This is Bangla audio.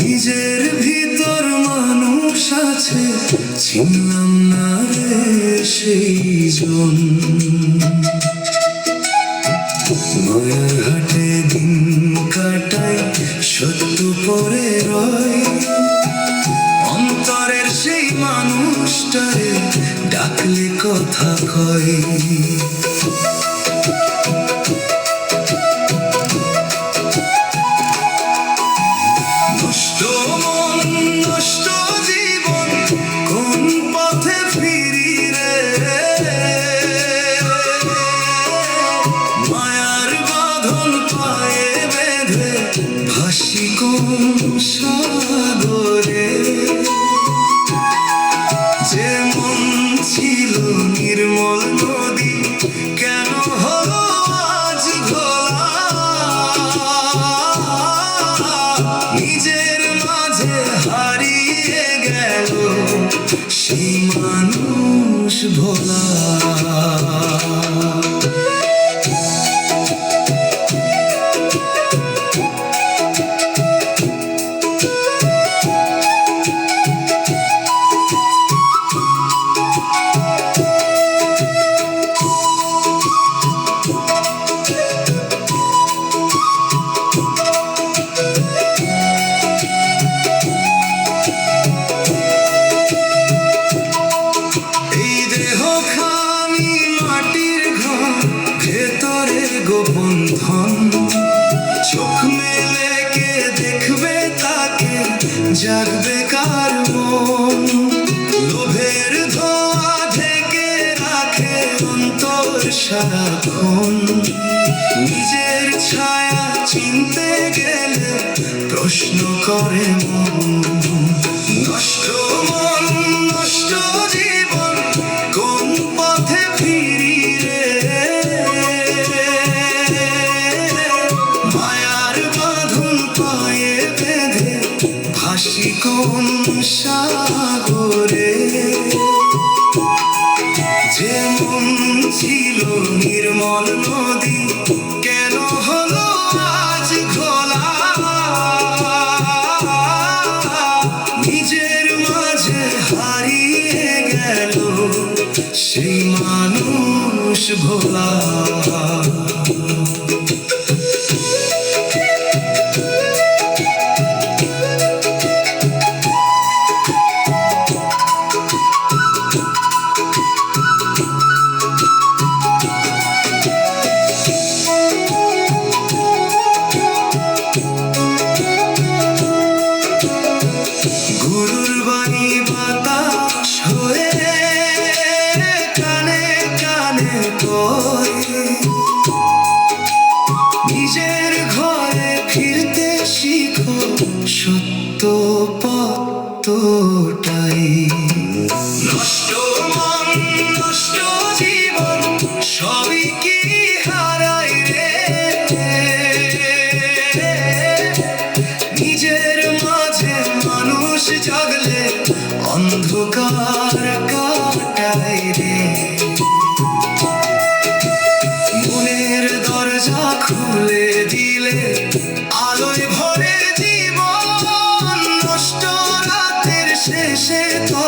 নিজের ভিতর মানুষ আছে, চিনলাম না রে সেই জন। মায়ার ঘাটে দিন কাটাই, সত্য পরে রয়, অন্তরের সেই মানুষটারে ডাকলে কথা কয়। নষ্ট মন নষ্ট জীবন, কোন পথে ফিরি রে? মায়ার বাঁধন পায়ে বেঁধে ভাসি কোন সাগরে? যে মন ছিল নির্মল নদী, কেন হলো আজ ঘোলা? নিজের মাঝে হারিয়ে গেল সেই মানুষ ভোলা। গোপন ধন, চোখ মেলে কে দেখবে তাকে, জাগবে কার মন? লোভের ধোঁয়া ঢেকে রাখে অন্তর সারাক্ষণ। নিজের ছায়া চিনতে গেলে প্রশ্ন করে মন। নষ্ট মন নষ্ট জীবন, কোন পথে ফিরি রে? মায়ার বাঁধন পায়ে বেঁধে ভাসি কোন সাগরে? যে মন ছিল নির্মল নদী, কেন হলো আজ ঘোলা? নিজের মাঝে হারিয়ে গেল সেই মানুষ ভোলা। গুরুর বাণী বাতাস হয়ে কানে কানে কয়, নিজের ঘরে ফিরতে শিখো, সত্য পথটাই। নষ্ট মন নষ্ট জীবন, সবই কি হারাই রে? নিজের মাঝে মানুষ জাগলে অন্ধকার কাটায় রে। মনের দরজা খুলে দিলে আলোয় ভরে জীবন, নষ্ট রাতের শেষে তো